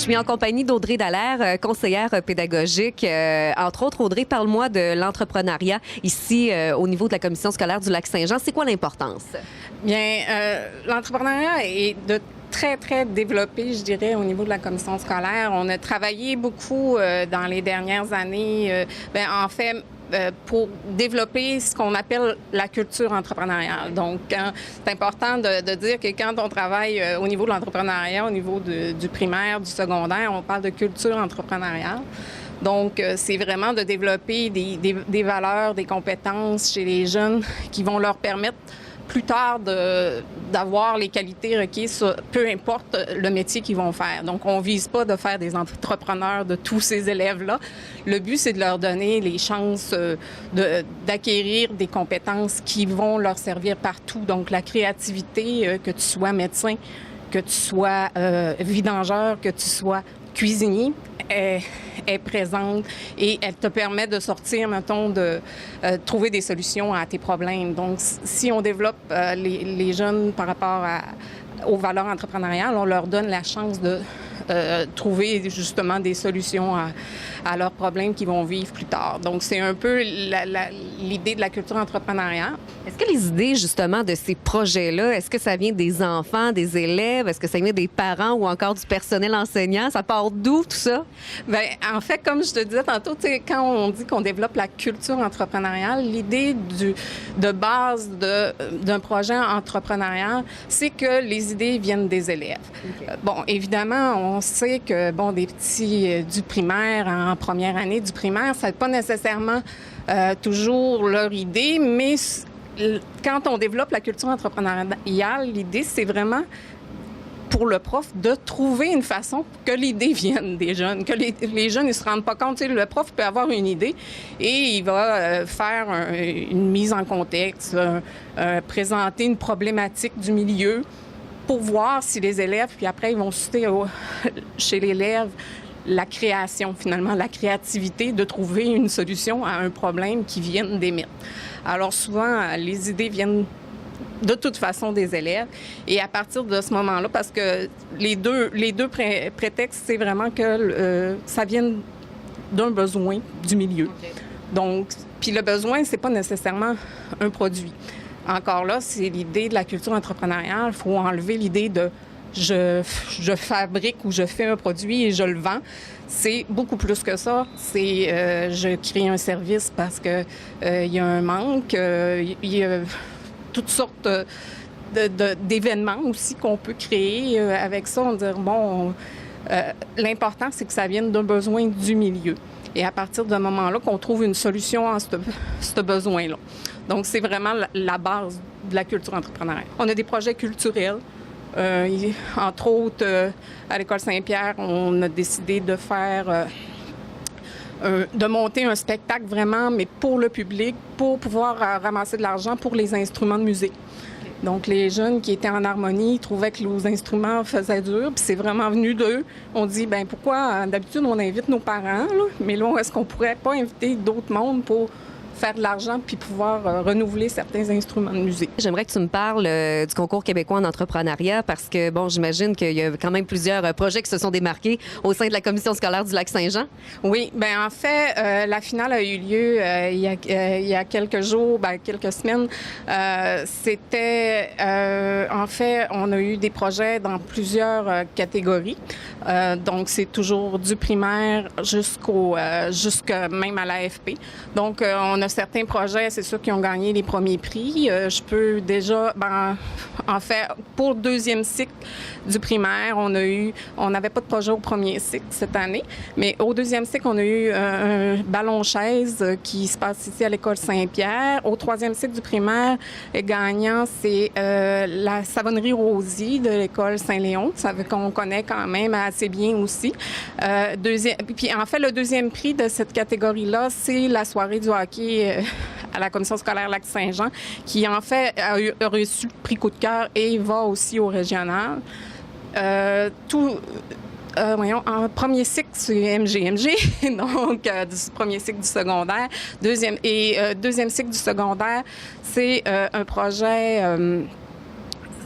suis en compagnie d'Audrey Dallaire, conseillère pédagogique. Entre autres, Audrey, parle-moi de l'entrepreneuriat ici au niveau de la commission scolaire du Lac-Saint-Jean. C'est quoi l'importance? Bien, l'entrepreneuriat est de très développé, je dirais, au niveau de la commission scolaire. On a travaillé beaucoup dans les dernières années, pour développer ce qu'on appelle la culture entrepreneuriale. Donc, c'est important de dire que quand on travaille au niveau de l'entrepreneuriat, au niveau du primaire, du secondaire, on parle de culture entrepreneuriale. Donc, c'est vraiment de développer des valeurs, des compétences chez les jeunes qui vont leur permettre plus tard d'avoir les qualités requises, peu importe le métier qu'ils vont faire. Donc, on ne vise pas de faire des entrepreneurs de tous ces élèves-là. Le but, c'est de leur donner les chances d'acquérir des compétences qui vont leur servir partout. Donc, la créativité, que tu sois médecin, que tu sois vidangeur, que tu sois cuisinier, est présente et elle te permet de sortir, mettons, de trouver des solutions à tes problèmes. Donc, si on développe les jeunes par rapport aux valeurs entrepreneuriales, on leur donne la chance de trouver justement des solutions à leurs problèmes qu'ils vont vivre plus tard. Donc, c'est un peu l'idée de la culture entrepreneuriale. Est-ce que les idées, justement, de ces projets-là, est-ce que ça vient des enfants, des élèves? Est-ce que ça vient des parents ou encore du personnel enseignant? Ça part d'où, tout ça? Bien, en fait, comme je te disais tantôt, quand on dit qu'on développe la culture entrepreneuriale, l'idée de base d'un projet entrepreneurial, c'est que les idées viennent des élèves. Okay. Bon, évidemment, on sait que, des petits du primaire, en première année du primaire, ça n'est pas nécessairement toujours leur idée, mais quand on développe la culture entrepreneuriale, l'idée, c'est vraiment pour le prof de trouver une façon que l'idée vienne des jeunes, que les jeunes ne se rendent pas compte. Tu sais, le prof peut avoir une idée et il va faire une mise en contexte, présenter une problématique du milieu pour voir si les élèves, puis après, ils vont susciter chez l'élève la création, finalement, la créativité de trouver une solution à un problème qui vienne des mythes. Alors souvent, les idées viennent de toute façon des élèves. Et à partir de ce moment-là, parce que les deux prétextes, c'est vraiment que ça vient d'un besoin du milieu. Okay. Donc, puis le besoin, c'est pas nécessairement un produit. Encore là, c'est l'idée de la culture entrepreneuriale. Il faut enlever l'idée de je fabrique ou je fais un produit et je le vends. C'est beaucoup plus que ça. C'est je crée un service parce que il y a un manque. Il y a toutes sortes d'événements aussi qu'on peut créer avec ça. On dit, l'important, c'est que ça vienne d'un besoin du milieu. Et à partir de ce moment-là, qu'on trouve une solution à ce besoin-là. Donc, c'est vraiment la base de la culture entrepreneuriale. On a des projets culturels. Entre autres, à l'École Saint-Pierre, on a décidé de faire... de monter un spectacle vraiment, mais pour le public, pour pouvoir ramasser de l'argent pour les instruments de musique. Donc, les jeunes qui étaient en harmonie trouvaient que nos instruments faisaient dur, puis c'est vraiment venu d'eux. On dit, pourquoi, d'habitude, on invite nos parents, là, mais là, est-ce qu'on pourrait pas inviter d'autres mondes pour faire de l'argent puis pouvoir renouveler certains instruments de musique. J'aimerais que tu me parles du concours québécois en entrepreneuriat parce que, j'imagine qu'il y a quand même plusieurs projets qui se sont démarqués au sein de la commission scolaire du Lac-Saint-Jean. Oui, en fait, la finale a eu lieu il y a quelques jours, quelques semaines. C'était, en fait, on a eu des projets dans plusieurs catégories. Donc, c'est toujours du primaire jusqu'à même à l'AFP. Donc, on a certains projets, c'est sûr, qui ont gagné les premiers prix. Je peux déjà, en fait, pour le deuxième cycle du primaire, on n'avait pas de projet au premier cycle cette année, mais au deuxième cycle, on a eu un ballon-chaise qui se passe ici à l'École Saint-Pierre. Au troisième cycle du primaire, gagnant, c'est la savonnerie Rosie de l'École Saint-Léon, ça veut qu'on connaît quand même assez bien aussi. Puis en fait, le deuxième prix de cette catégorie-là, c'est la soirée du hockey à la commission scolaire Lac-Saint-Jean, qui en fait a reçu le prix coup de cœur et va aussi au régional. En premier cycle, c'est MGMG, donc du premier cycle du secondaire. Deuxième cycle du secondaire, c'est un projet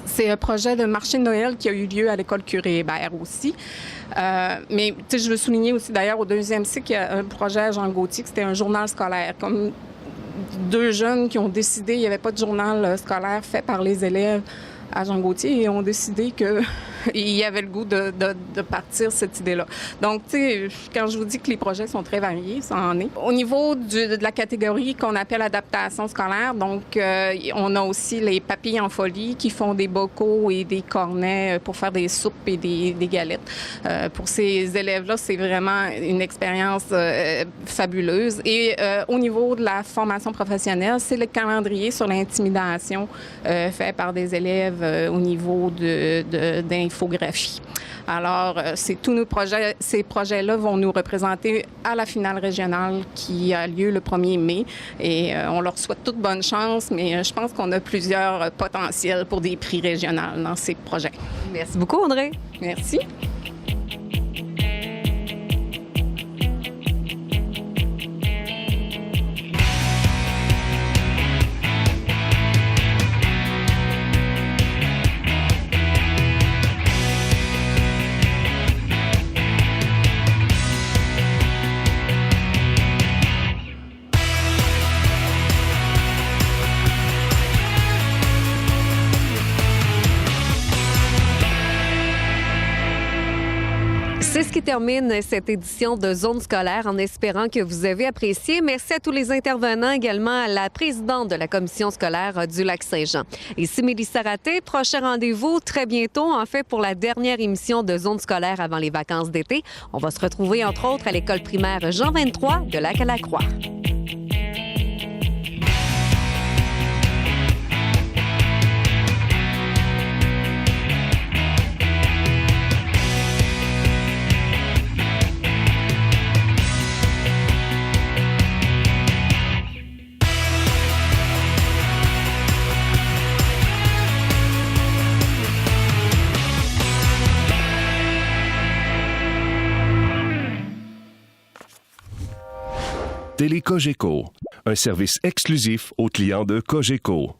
C'est un projet de marché de Noël qui a eu lieu à l'école Curie-Hébert aussi. Mais je veux souligner aussi, d'ailleurs, au deuxième cycle, il y a un projet à Jean Gauthier, c'était un journal scolaire. Comme 2 jeunes qui ont décidé, il n'y avait pas de journal scolaire fait par les élèves à Jean Gauthier et ont décidé qu'il y avait le goût de partir cette idée-là. Donc, tu sais, quand je vous dis que les projets sont très variés, ça en est. Au niveau de la catégorie qu'on appelle adaptation scolaire, donc, on a aussi les papilles en folie qui font des bocaux et des cornets pour faire des soupes et des galettes. Pour ces élèves-là, c'est vraiment une expérience fabuleuse. Et au niveau de la formation professionnelle, c'est le calendrier sur l'intimidation fait par des élèves au niveau d'infographie. Alors, c'est tous nos projets. Ces projets-là vont nous représenter à la finale régionale qui a lieu le 1er mai. Et on leur souhaite toute bonne chance, mais je pense qu'on a plusieurs potentiels pour des prix régionaux dans ces projets. Merci beaucoup, Audrey. Merci. C'est ce qui termine cette édition de Zone scolaire en espérant que vous avez apprécié. Merci à tous les intervenants, également à la présidente de la commission scolaire du Lac-Saint-Jean. Ici Mélissa Raté, prochain rendez-vous très bientôt, en fait, pour la dernière émission de Zone scolaire avant les vacances d'été. On va se retrouver, entre autres, à l'école primaire Jean 23 de Lac-à-la-Croix. Télé Cogeco, un service exclusif aux clients de Cogeco.